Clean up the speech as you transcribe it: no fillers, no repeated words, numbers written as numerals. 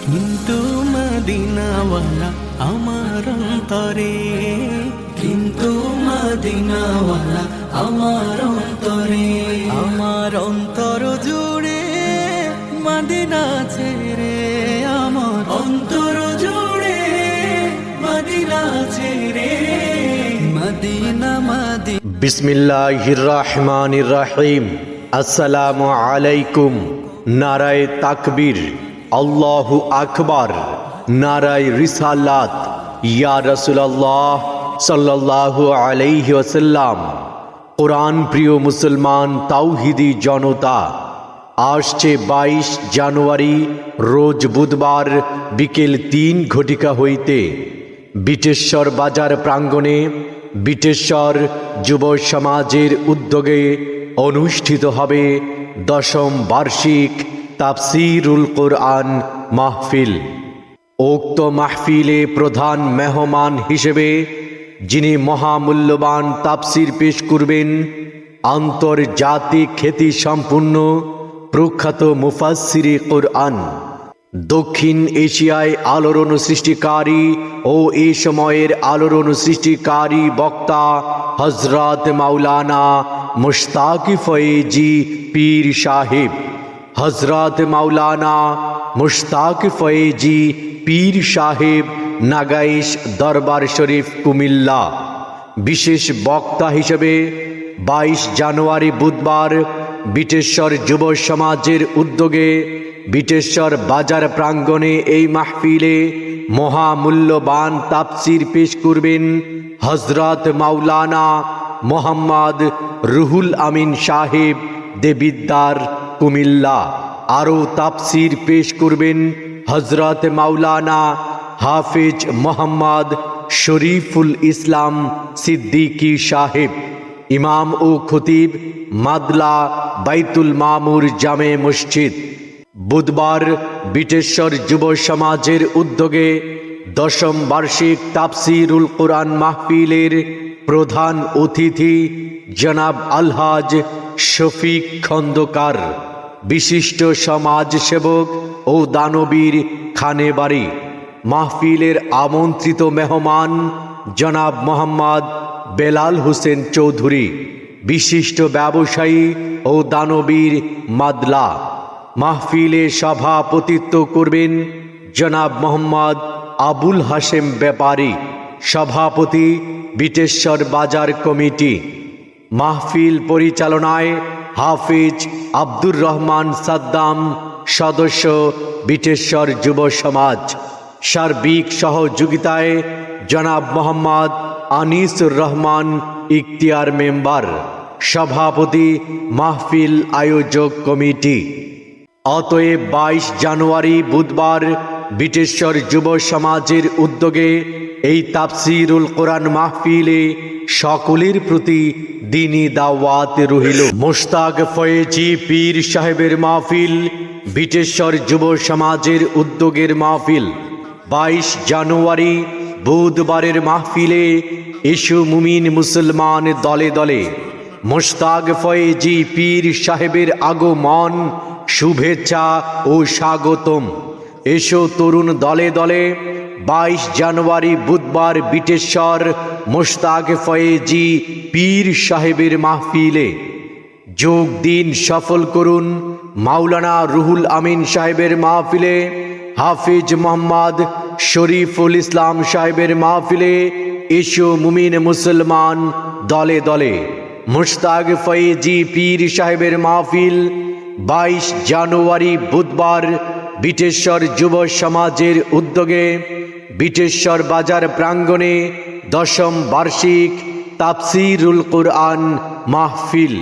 কিন্তু মদিনাওয়ালা আমার অন্তরে, কিন্তু মদিনাওয়ালা আমার অন্তরে, আমার অন্তর জুড়ে মদিনা ছেড়ে, আমার অন্তর জুড়ে মদিনা ছেড়ে, মদিনা মদিনা। বিসমিল্লাহির রহমানির রহিম। আসসালামু আলাইকুম। নারায়ে তাকবীর, আল্লাহু আকবার, নারায়ে রিসালাত, ইয়া রাসূলুল্লাহ সাল্লাল্লাহু আলাইহি ওয়াসাল্লাম। কোরআন প্রিয় মুসলমান তাওহীদি জনতা, আসছে 22 জানুয়ারি রোজ বুধবার বিকেল 3 ঘটিকা হইতে বিটেশ্বর বাজার প্রাঙ্গণে বিটেশ্বর যুব সমাজের উদ্যোগে অনুষ্ঠিত হবে 10ম বার্ষিক তাফসীরুল কোরআন মাহফিল। উক্ত মাহফিলে প্রধান মেহমান হিসেবে যিনি মহামূল্যবান তাফসীর পেশ করবেন, আন্তর্জাতিক খ্যাতি সম্পন্ন প্রখ্যাত মুফাসসিরে কোরআন, দক্ষিণ এশিয়ায় আলোড়ন সৃষ্টিকারী ও এই সময়ের আলোড়ন সৃষ্টিকারী বক্তা হযরত মাওলানা মুশতাক ফয়েজি পীর সাহেব। হযরত মাওলানা মুশতাক ফয়েজি পীর সাহেব, নাগাইশ দরবার শরীফ, কুমিল্লা। বিশেষ বক্তা হিসেবে 22 জানুয়ারি বুধবার বিটেশ্বর যুব সমাজের উদ্যোগে বিটেশ্বর বাজার প্রাঙ্গণে এই মাহফিলে মহামূল্যবান তাফসীর পেশ করবেন হযরত মাওলানা মোহাম্মদ রুহুল আমিন সাহেব, দেবিদ্দার, কুমিল্লা। আরও তাফসীর পেশ করবেন হযরত মাওলানা হাফেজ মোহাম্মদ শরীফুল ইসলাম সিদ্দিকী সাহেব, ইমাম ও খতিব, মাদলা বাইতুল মামুর জামে মসজিদ। বুধবার বিটেশ্বর যুব সমাজের উদ্যোগে 10ম বার্ষিক তাফসীরুল কোরআন মাহফিলের প্রধান অতিথি জনাব আলহাজ শফিক খন্দকার, বিশিষ্ট সমাজসেবক ও দানবীর খানেবাড়ি। মাহফিলের আমন্ত্রিত মেহমান জনাব মোহাম্মদ বেলাল হোসেন চৌধুরী, বিশিষ্ট ব্যবসায়ী ও দানবীর, মাদলা। মাহফিলে সভাপতিত্ব করবেন জনাব মোহাম্মদ আবুল হাশেম ব্যাপারী, সভাপতি, বিটেশ্বর বাজার কমিটি। মাহফিল পরিচালনায় হাফিজ আব্দুর রহমান সাদ্দাম, সদস্য, বিটেশ্বর যুব সমাজ। সার্বিক সহযোগিতায় জনাব মোহাম্মদ আনিসুর রহমান ইখতিয়ার, মেম্বার, সভাপতি, মাহফিল আয়োজক কমিটি। অতএব 22 জানুয়ারি বুধবার বিটেশ্বর যুব সমাজের উদ্যোগে এই তাফসীরুল কোরআন মাহফিলে সকলের প্রতি দ্বীনি দাওয়াত রহিল। মুশতাক ফয়েজি পীর সাহেবের মাহফিল, বিটেশ্বর যুব সমাজের উদ্যোগের মাহফিল। 22 জানুয়ারি বুধবারের মাহফিলে ইসু মুমিন মুসলমান দলে দলে মুশতাক ফয়েজি পীর সাহেবের আগমন, শুভেচ্ছা ও স্বাগতম। এসো তরুণ দলে দলে 22 জানুয়ারি বুধবার বিটেশ্বর মুশতাক ফয়েজি পীর সাহেবের মাহফিলে যোগ দিন, সফল করুন। মাওলানা রুহুল আমিন সাহেবের মাহফিলে, হাফিজ মোহাম্মদ শরীফুল ইসলাম সাহেবের মাহফিলে এসো মুমিন মুসলমান দলে দলে। মুশতাক ফয়েজি পীর সাহেবের মাহফিল 22 জানুয়ারি বুধবার বিটেশ্বর যুব সমাজের উদ্যোগে বিটেশ্বর বাজার প্রাঙ্গণে 10ম বার্ষিক তাফসীরুল কোরআন মাহফিল।